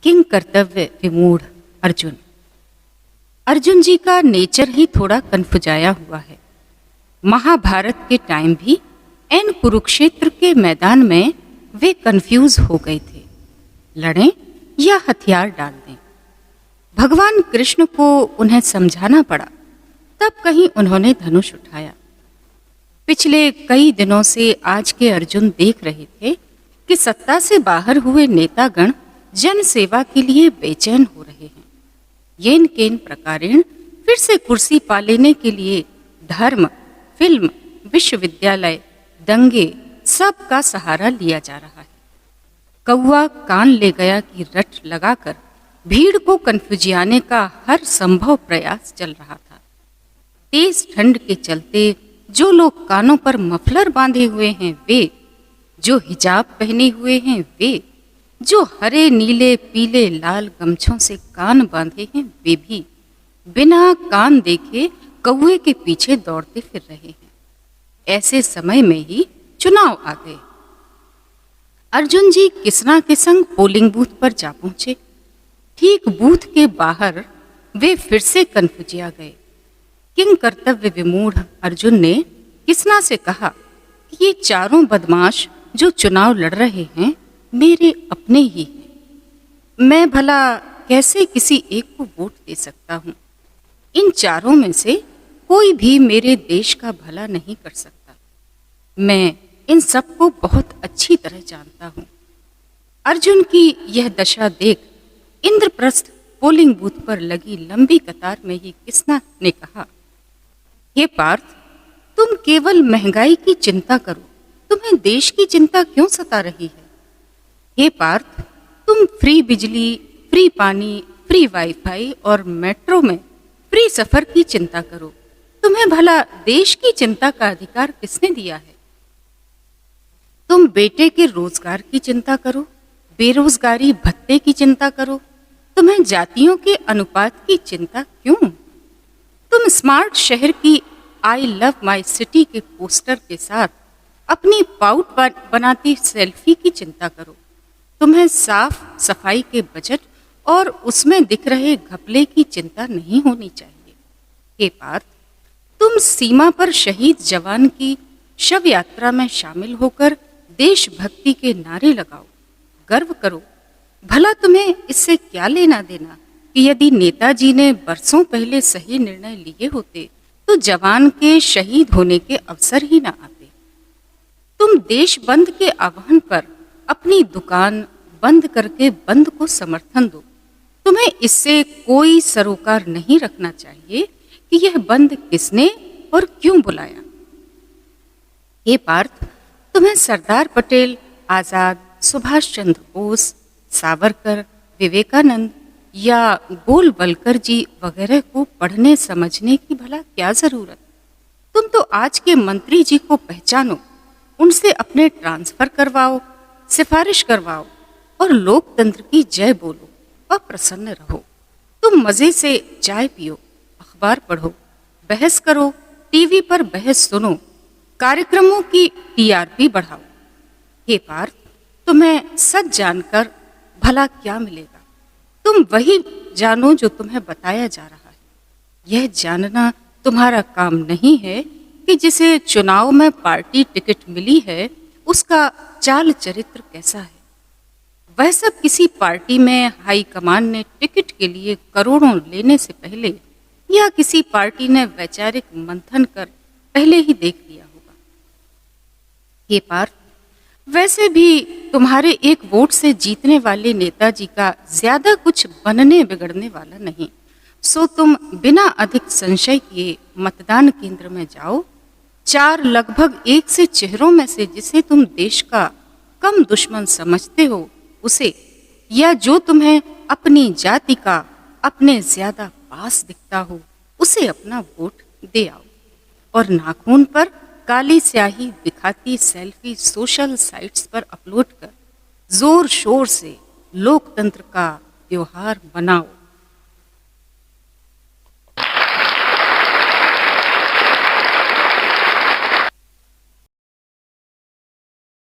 King कर्तव्य विमूढ़ अर्जुन। अर्जुन जी का nature ही थोड़ा कन्फ्यूजाया हुआ है। महाभारत के टाइम भी एन कुरुक्षेत्र के मैदान में वे कंफ्यूज हो गए थे, लड़ें या हथियार डाल दें। भगवान कृष्ण को उन्हें समझाना पड़ा, तब कहीं उन्होंने धनुष उठाया। पिछले कई दिनों से आज के अर्जुन देख रहे थे कि सत्ता से बाहर हुए नेतागण जन सेवा के लिए बेचैन हो रहे हैं। येन केन प्रकारेण फिर से कुर्सी पा लेने के लिए धर्म, फिल्म, विश्वविद्यालय, दंगे सब का सहारा लिया जा रहा है। कौआ कान ले गया कि रट लगाकर भीड़ को कन्फ्यूजियाने का हर संभव प्रयास चल रहा था। तेज ठंड के चलते जो लोग कानों पर मफलर बांधे हुए हैं वे, जो हिजाब पहने हुए हैं वे, जो हरे नीले पीले लाल गमछों से कान बांधे हैं वे भी बिना कान देखे कौए के पीछे दौड़ते फिर रहे हैं। ऐसे समय में ही चुनाव आ गए। अर्जुन जी किसना के संग पोलिंग बूथ पर जा पहुंचे। ठीक बूथ के बाहर वे फिर से कन्फ्यूजिया गए। किंग कर्तव्य विमूढ़ अर्जुन ने किसना से कहा कि ये चारों बदमाश जो चुनाव लड़ रहे हैं मेरे अपने ही हैं। मैं भला कैसे किसी एक को वोट दे सकता हूँ। इन चारों में से कोई भी मेरे देश का भला नहीं कर सकता। मैं इन सबको बहुत अच्छी तरह जानता हूँ। अर्जुन की यह दशा देख इंद्रप्रस्थ पोलिंग बूथ पर लगी लंबी कतार में ही किसना ने कहा, हे पार्थ, तुम केवल महंगाई की चिंता करो, तुम्हें देश की चिंता क्यों सता रही है। हे पार्थ, तुम फ्री बिजली, फ्री पानी, फ्री वाईफाई और मेट्रो में फ्री सफर की चिंता करो, तुम्हें भला देश की चिंता का अधिकार किसने दिया है। तुम बेटे के रोजगार की चिंता करो, बेरोजगारी भत्ते की चिंता करो, तुम्हें जातियों के अनुपात की चिंता क्यों। तुम स्मार्ट शहर की आई लव माई सिटी के पोस्टर के साथ अपनी पाउट बनाती सेल्फी की चिंता करो, तुम्हें साफ सफाई के बजट और उसमें दिख रहे घपले की चिंता नहीं होनी चाहिए। हे पार्थ, तुम सीमा पर शहीद जवान की शव यात्रा में शामिल होकर देशभक्ति के नारे लगाओ, गर्व करो। भला तुम्हें इससे क्या लेना देना कि यदि नेताजी ने बरसों पहले सही निर्णय लिए होते तो जवान के शहीद होने के अवसर ही ना आते। तुम देश बंद के आह्वान पर अपनी दुकान बंद करके बंद को समर्थन दो। तुम्हें इससे कोई सरोकार नहीं रखना चाहिए कि यह बंद किसने और क्यों बुलाया। हे पार्थ, तुम्हें सरदार पटेल, आजाद, सुभाष चंद्र बोस, सावरकर, विवेकानंद या गोलवलकर जी वगैरह को पढ़ने समझने की भला क्या जरूरत। तुम तो आज के मंत्री जी को पहचानो, उनसे अपने ट्रांसफर करवाओ, सिफारिश करवाओ और लोकतंत्र की जय बोलो और प्रसन्न रहो। तुम मजे से चाय पियो, अखबार पढ़ो, बहस करो, टीवी पर बहस सुनो, कार्यक्रमों की टीआरपी बढ़ाओ। हे पार्थ, तुम्हें सच जानकर भला क्या मिलेगा। तुम वही जानो जो तुम्हें बताया जा रहा है। यह जानना तुम्हारा काम नहीं है कि जिसे चुनाव में पार्टी टिकट मिली है उसका चाल चरित्र कैसा है। वह सब किसी पार्टी में हाईकमान ने टिकट के लिए करोड़ों लेने से पहले या किसी पार्टी ने वैचारिक मंथन कर पहले ही देख लिया होगा। हे पार्थ, वैसे भी तुम्हारे एक वोट से जीतने वाले नेताजी का ज्यादा कुछ बनने बिगड़ने वाला नहीं। सो तुम बिना अधिक संशय किए मतदान केंद्र में जाओ। चार लगभग एक से चेहरों में से जिसे तुम देश का कम दुश्मन समझते हो उसे, या जो तुम्हें अपनी जाति का अपने ज्यादा पास दिखता हो उसे अपना वोट दे आओ और नाखून पर काली स्याही दिखाती सेल्फी सोशल साइट्स पर अपलोड कर जोर शोर से लोकतंत्र का त्योहार मनाओ।